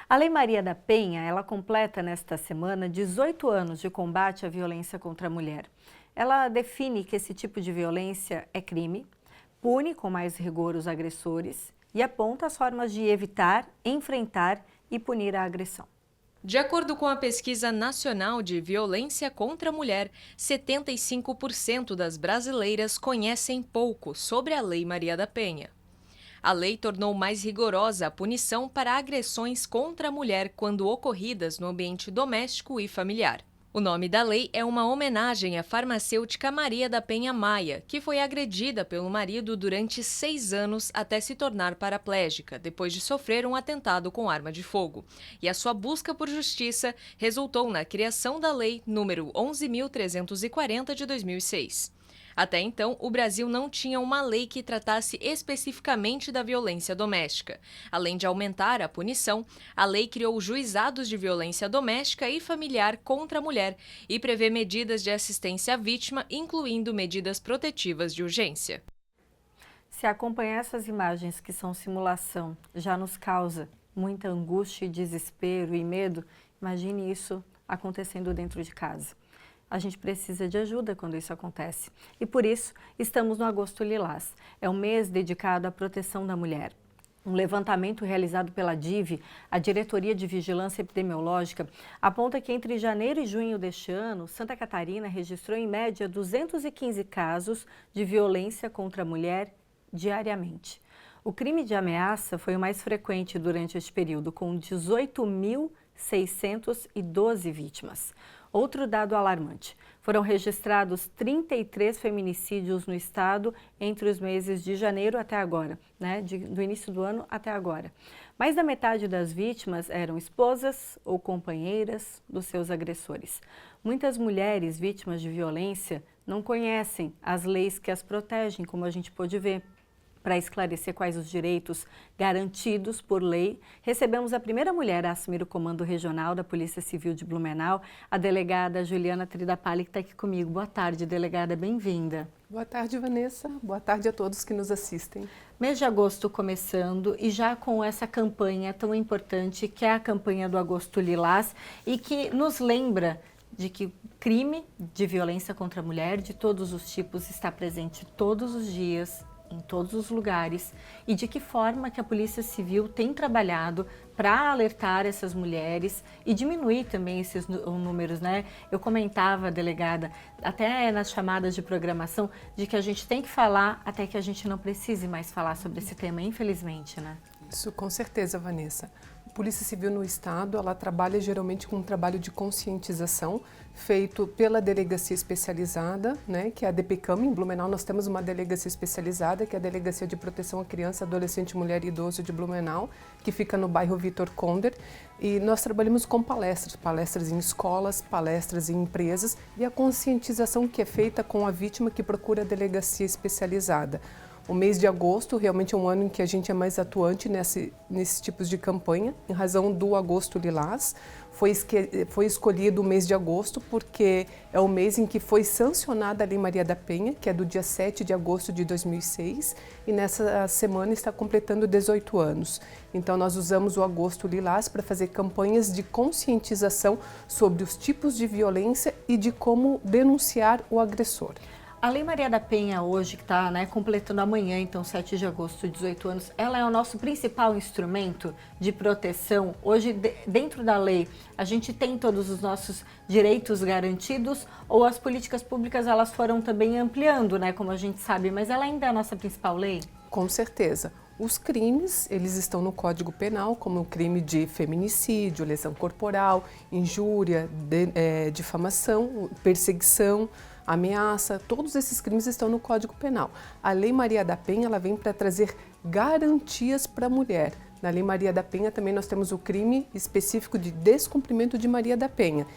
A Lei Maria da Penha, ela completa nesta semana 18 anos de combate à violência contra a mulher. Ela define que esse tipo de violência é crime, pune com mais rigor os agressores e aponta as formas de evitar, enfrentar e punir a agressão. De acordo com a Pesquisa Nacional de Violência contra a Mulher, 75% das brasileiras conhecem pouco sobre a Lei Maria da Penha. A lei tornou mais rigorosa a punição para agressões contra a mulher quando ocorridas no ambiente doméstico e familiar. O nome da lei é uma homenagem à farmacêutica Maria da Penha Maia, que foi agredida pelo marido durante 6 anos até se tornar paraplégica, depois de sofrer um atentado com arma de fogo. E a sua busca por justiça resultou na criação da Lei número 11.340 de 2006. Até então, o Brasil não tinha uma lei que tratasse especificamente da violência doméstica. Além de aumentar a punição, a lei criou juizados de violência doméstica e familiar contra a mulher e prevê medidas de assistência à vítima, incluindo medidas protetivas de urgência. Se acompanhar essas imagens que são simulação já nos causa muita angústia e desespero e medo, imagine isso acontecendo dentro de casa. A gente precisa de ajuda quando isso acontece. E por isso, estamos no Agosto Lilás. É um mês dedicado à proteção da mulher. Um levantamento realizado pela DIV, a Diretoria de Vigilância Epidemiológica, aponta que entre janeiro e junho deste ano, Santa Catarina registrou em média 215 casos de violência contra a mulher diariamente. O crime de ameaça foi o mais frequente durante este período, com 18.612 vítimas. Outro dado alarmante, foram registrados 33 feminicídios no estado entre os meses de janeiro até agora, do início do ano até agora. Mais da metade das vítimas eram esposas ou companheiras dos seus agressores. Muitas mulheres vítimas de violência não conhecem as leis que as protegem, como a gente pôde ver. Para esclarecer quais os direitos garantidos por lei, recebemos a primeira mulher a assumir o comando regional da Polícia Civil de Blumenau, a delegada Juliana Tridapalli, que está aqui comigo. Boa tarde, delegada, bem-vinda. Boa tarde, Vanessa. Boa tarde a todos que nos assistem. Mês de agosto começando e já com essa campanha tão importante, que é a campanha do Agosto Lilás, e que nos lembra de que crime de violência contra a mulher, de todos os tipos, está presente todos os dias, em todos os lugares, e de que forma que a Polícia Civil tem trabalhado para alertar essas mulheres e diminuir também esses números, Eu comentava, delegada, até nas chamadas de programação, de que a gente tem que falar até que a gente não precise mais falar sobre esse tema, infelizmente, Isso, com certeza, Vanessa. A Polícia Civil no Estado, ela trabalha geralmente com um trabalho de conscientização feito pela delegacia especializada, que é a DPCAM. Em Blumenau nós temos uma delegacia especializada, que é a Delegacia de Proteção à Criança, Adolescente, Mulher e Idoso de Blumenau, que fica no bairro Vitor Konder. E nós trabalhamos com palestras em escolas, palestras em empresas e a conscientização que é feita com a vítima que procura a delegacia especializada. O mês de agosto realmente é um ano em que a gente é mais atuante nesses tipos de campanha, em razão do Agosto Lilás. Foi escolhido o mês de agosto porque é o mês em que foi sancionada a Lei Maria da Penha, que é do dia 7 de agosto de 2006, e nessa semana está completando 18 anos. Então nós usamos o Agosto Lilás para fazer campanhas de conscientização sobre os tipos de violência e de como denunciar o agressor. A Lei Maria da Penha hoje, que está completando amanhã, então 7 de agosto, 18 anos, ela é o nosso principal instrumento de proteção. Hoje, dentro da lei, a gente tem todos os nossos direitos garantidos ou as políticas públicas elas foram também ampliando, como a gente sabe, mas ela ainda é a nossa principal lei? Com certeza. Os crimes, eles estão no Código Penal, como o crime de feminicídio, lesão corporal, injúria, difamação, perseguição, ameaça, todos esses crimes estão no Código Penal. A Lei Maria da Penha, ela vem para trazer garantias para a mulher. Na Lei Maria da Penha também nós temos o crime específico de descumprimento de Maria da Penha.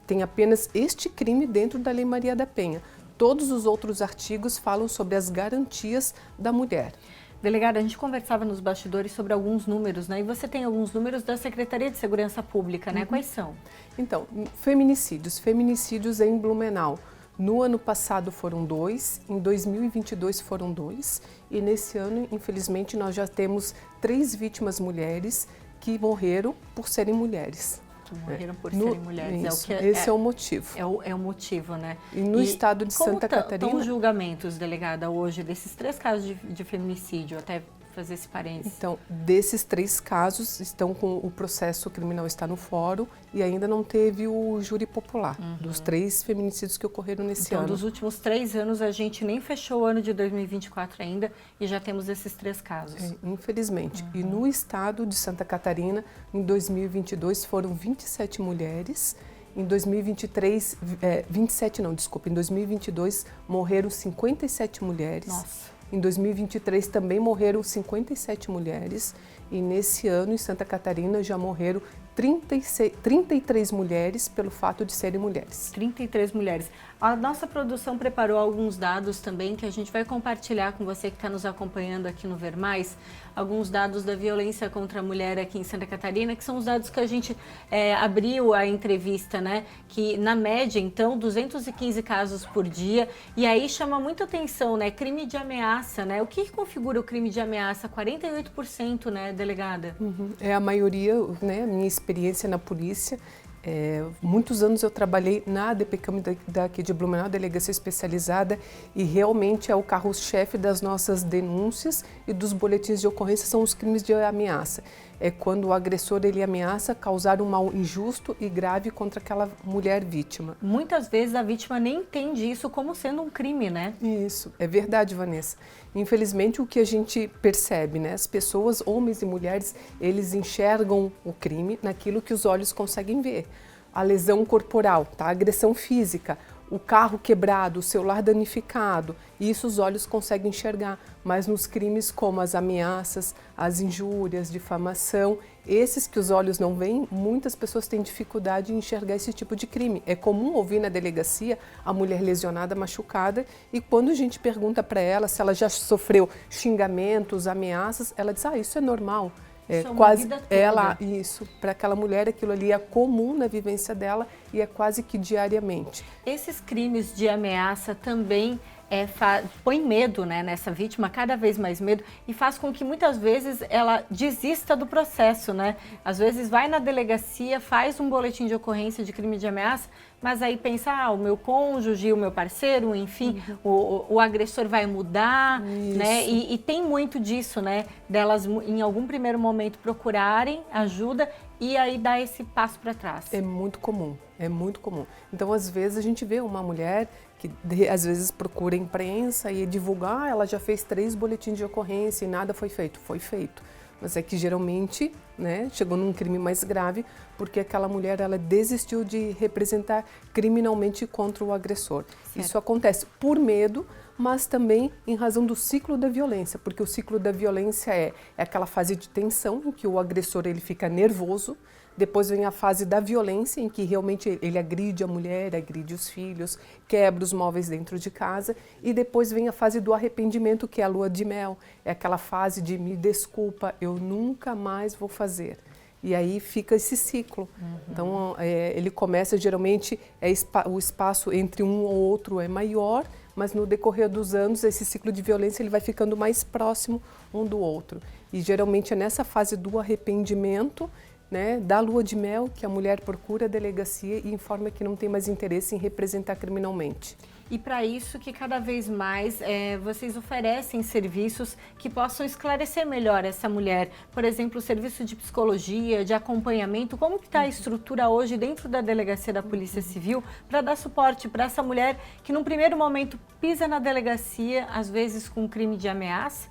Tem apenas este crime dentro da Lei Maria da Penha. Todos os outros artigos falam sobre as garantias da mulher. Delegada, a gente conversava nos bastidores sobre alguns números, E você tem alguns números da Secretaria de Segurança Pública, Quais são? Então, feminicídios em Blumenau. No ano passado foram 2, em 2022 foram 2 e nesse ano, infelizmente, nós já temos 3 vítimas mulheres que morreram por serem mulheres. Que morreram por serem mulheres. Isso, esse é o motivo. É o motivo, né? E no estado de Santa Catarina... Como estão os julgamentos, delegada, hoje, desses 3 casos de feminicídio, até fazer esse parênteses? Então, desses 3 casos, estão com o processo criminal está no fórum e ainda não teve o júri popular dos 3 feminicídios que ocorreram nesse ano. Então, dos últimos 3 anos, a gente nem fechou o ano de 2024 ainda e já temos esses 3 casos. Infelizmente. E no estado de Santa Catarina, em 2022, foram 27 mulheres. Em 2023, 27 não, desculpa, em 2022 morreram 57 mulheres. Nossa. Em 2023 também morreram 57 mulheres e nesse ano em Santa Catarina já morreram 33 mulheres pelo fato de serem mulheres. 33 mulheres. A nossa produção preparou alguns dados também que a gente vai compartilhar com você que está nos acompanhando aqui no Ver Mais, alguns dados da violência contra a mulher aqui em Santa Catarina, que são os dados que a gente abriu a entrevista, né? Que na média, então, 215 casos por dia, e aí chama muita atenção, né? Crime de ameaça, né? O que configura o crime de ameaça? 48%, né, delegada? É a maioria, né? A minha experiência na polícia. Muitos anos eu trabalhei na ADPCAM daqui de Blumenau, delegacia especializada, e realmente é o carro-chefe das nossas denúncias e dos boletins de ocorrência são os crimes de ameaça. É quando o agressor ele ameaça causar um mal injusto e grave contra aquela mulher vítima. Muitas vezes a vítima nem entende isso como sendo um crime, né? Isso, é verdade, Vanessa. Infelizmente, o que a gente percebe, né? As pessoas, homens e mulheres, eles enxergam o crime naquilo que os olhos conseguem ver. A lesão corporal, tá? A agressão física, o carro quebrado, o celular danificado, isso os olhos conseguem enxergar, mas nos crimes como as ameaças, as injúrias, difamação, esses que os olhos não veem, muitas pessoas têm dificuldade em enxergar esse tipo de crime. É comum ouvir na delegacia a mulher lesionada, machucada, e quando a gente pergunta para ela se ela já sofreu xingamentos, ameaças, ela diz, isso é normal. Quase ela, isso, para aquela mulher aquilo ali é comum na vivência dela e é quase que diariamente. Esses crimes de ameaça também põe medo, né, nessa vítima, cada vez mais medo, e faz com que muitas vezes ela desista do processo, né? Às vezes vai na delegacia, faz um boletim de ocorrência de crime de ameaça, mas aí pensa, o meu cônjuge, o meu parceiro, enfim, o agressor vai mudar, né? E tem muito disso, né? Delas em algum primeiro momento procurarem ajuda e aí dar esse passo para trás. É muito comum, é muito comum. Então, às vezes, a gente vê uma mulher que às vezes procura a imprensa e divulgar, ela já fez 3 boletins de ocorrência e nada foi feito. Foi feito. Mas é que geralmente, né, chegou num crime mais grave porque aquela mulher ela desistiu de representar criminalmente contra o agressor. Certo. Isso acontece por medo, mas também em razão do ciclo da violência, porque o ciclo da violência é aquela fase de tensão em que o agressor ele fica nervoso, depois vem a fase da violência em que realmente ele agride a mulher, agride os filhos, quebra os móveis dentro de casa e depois vem a fase do arrependimento, que é a lua de mel, é aquela fase de me desculpa, eu nunca mais vou fazer. E aí fica esse ciclo. Então, ele começa geralmente, o espaço entre um ou outro é maior, mas no decorrer dos anos, esse ciclo de violência ele vai ficando mais próximo um do outro. E geralmente é nessa fase do arrependimento, né, da lua de mel, que a mulher procura a delegacia e informa que não tem mais interesse em representar criminalmente. E para isso que cada vez mais vocês oferecem serviços que possam esclarecer melhor essa mulher. Por exemplo, o serviço de psicologia, de acompanhamento. Como que está a estrutura hoje dentro da Delegacia da Polícia Civil para dar suporte para essa mulher que num primeiro momento pisa na delegacia, às vezes com crime de ameaça,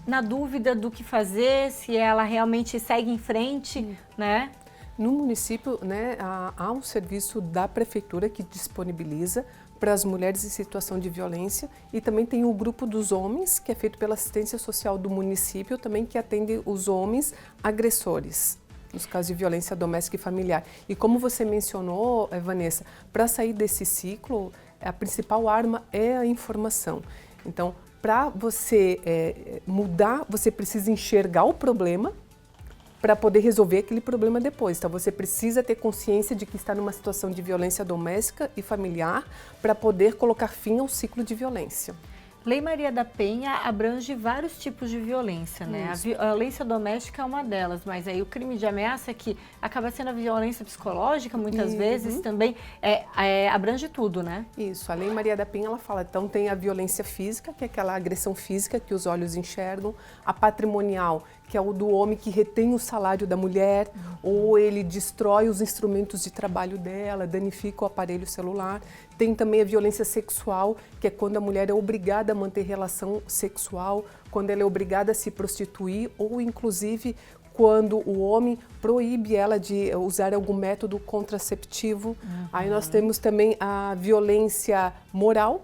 na dúvida do que fazer, se ela realmente segue em frente, né? No município, né, há um serviço da prefeitura que disponibiliza para as mulheres em situação de violência e também tem o grupo dos homens, que é feito pela assistência social do município, também que atende os homens agressores, nos casos de violência doméstica e familiar. E como você mencionou, Vanessa, para sair desse ciclo, a principal arma é a informação. Então, para você mudar, você precisa enxergar o problema para poder resolver aquele problema depois. Então, você precisa ter consciência de que está numa situação de violência doméstica e familiar para poder colocar fim ao ciclo de violência. Lei Maria da Penha abrange vários tipos de violência, né? A violência doméstica é uma delas, mas aí o crime de ameaça, que acaba sendo a violência psicológica, muitas vezes, também abrange tudo, né? Isso, a Lei Maria da Penha, ela fala, então tem a violência física, que é aquela agressão física que os olhos enxergam, a patrimonial, que é o do homem que retém o salário da mulher, ou ele destrói os instrumentos de trabalho dela, danifica o aparelho celular. Tem também a violência sexual, que é quando a mulher é obrigada a manter relação sexual, quando ela é obrigada a se prostituir, ou inclusive quando o homem proíbe ela de usar algum método contraceptivo. Aí nós temos também a violência moral,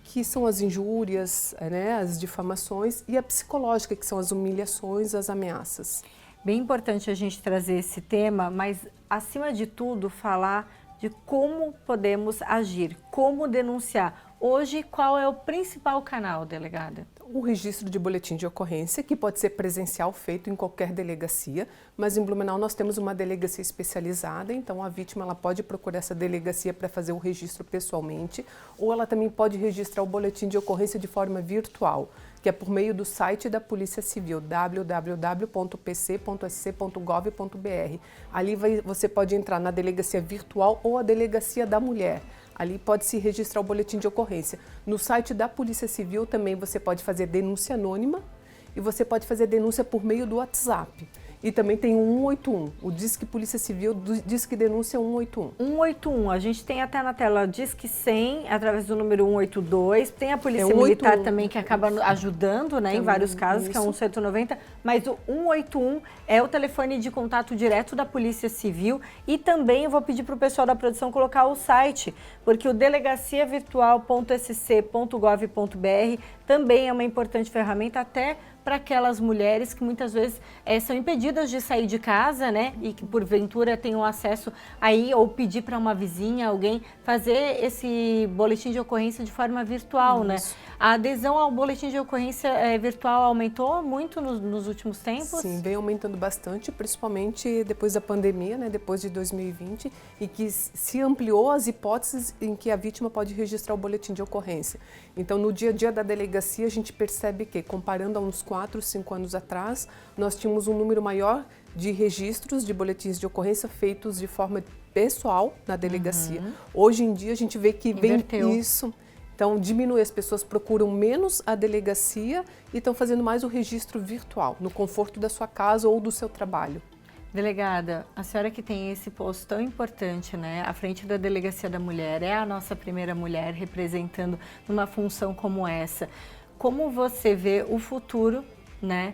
que são as injúrias, né, as difamações, e a psicológica, que são as humilhações, as ameaças. Bem importante a gente trazer esse tema, mas acima de tudo falar de como podemos agir, como denunciar. Hoje, qual é o principal canal, delegada? O registro de boletim de ocorrência, que pode ser presencial, feito em qualquer delegacia, mas em Blumenau nós temos uma delegacia especializada, então a vítima ela pode procurar essa delegacia para fazer o registro pessoalmente, ou ela também pode registrar o boletim de ocorrência de forma virtual, que é por meio do site da Polícia Civil, www.pc.sc.gov.br. Ali você pode entrar na delegacia virtual ou a delegacia da mulher. Ali pode-se registrar o boletim de ocorrência. No site da Polícia Civil também você pode fazer denúncia anônima e você pode fazer denúncia por meio do WhatsApp. E também tem o 181, o Disque Polícia Civil, Disque Denúncia 181. 181, a gente tem até na tela Disque 100, através do número 182, tem a Polícia Militar também que acaba ajudando, né, também, em vários casos, que é o 190, mas o 181 é o telefone de contato direto da Polícia Civil e também eu vou pedir para o pessoal da produção colocar o site, porque o delegaciavirtual.sc.gov.br também é uma importante ferramenta até para aquelas mulheres que muitas vezes são impedidas de sair de casa, né? E que porventura tenham acesso aí ou pedir para uma vizinha, alguém fazer esse boletim de ocorrência de forma virtual, né? A adesão ao boletim de ocorrência virtual aumentou muito nos últimos tempos? Sim, vem aumentando bastante, principalmente depois da pandemia, né? Depois de 2020, e que se ampliou as hipóteses em que a vítima pode registrar o boletim de ocorrência. Então, no dia a dia da delegacia, a gente percebe que, comparando a uns 4, 5 anos atrás, nós tínhamos um número maior de registros de boletins de ocorrência feitos de forma pessoal na delegacia. Hoje em dia, a gente vê que Inverteu. vem isso. Então, diminui, as pessoas procuram menos a delegacia e estão fazendo mais o registro virtual, no conforto da sua casa ou do seu trabalho. Delegada, a senhora que tem esse posto tão importante, né, à frente da Delegacia da Mulher, é a nossa primeira mulher representando numa função como essa. Como você vê o futuro, né?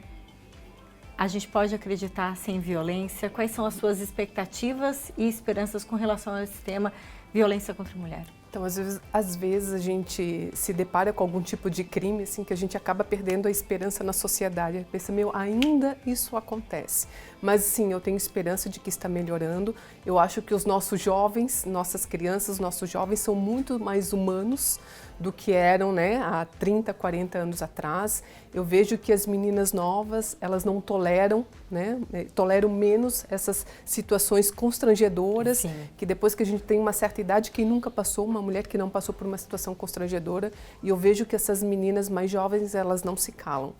A gente pode acreditar sem violência? Quais são as suas expectativas e esperanças com relação a esse tema, violência contra a mulher? Então, às vezes a gente se depara com algum tipo de crime, assim, que a gente acaba perdendo a esperança na sociedade. Pensa, ainda isso acontece. Mas sim, eu tenho esperança de que está melhorando. Eu acho que os nossos jovens, nossas crianças, nossos jovens são muito mais humanos do que eram, né, há 30, 40 anos atrás. Eu vejo que as meninas novas, elas não toleram, né, toleram menos essas situações constrangedoras, sim, que depois que a gente tem uma certa idade, quem nunca passou, uma mulher que não passou por uma situação constrangedora, e eu vejo que essas meninas mais jovens, elas não se calam.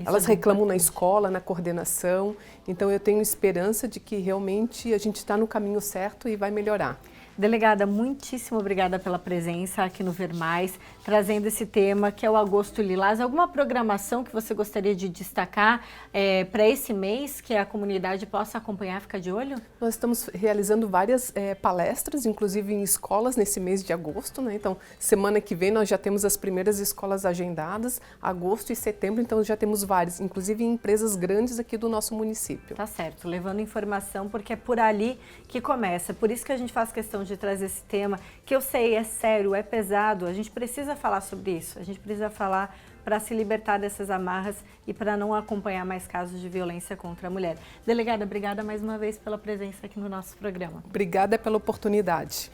Elas reclamam na escola, na coordenação, então eu tenho esperança de que realmente a gente está no caminho certo e vai melhorar. Delegada, muitíssimo obrigada pela presença aqui no Ver Mais, trazendo esse tema que é o Agosto Lilás. Alguma programação que você gostaria de destacar para esse mês, que a comunidade possa acompanhar, ficar de olho? Nós estamos realizando várias palestras, inclusive em escolas, nesse mês de agosto, né? Então, semana que vem nós já temos as primeiras escolas agendadas, agosto e setembro, então já temos várias, inclusive em empresas grandes aqui do nosso município. Tá certo, levando informação, porque é por ali que começa. Por isso que a gente faz questão de trazer esse tema, que eu sei, é sério, é pesado, a gente precisa falar sobre isso, a gente precisa falar para se libertar dessas amarras e para não acompanhar mais casos de violência contra a mulher. Delegada, obrigada mais uma vez pela presença aqui no nosso programa. Obrigada pela oportunidade.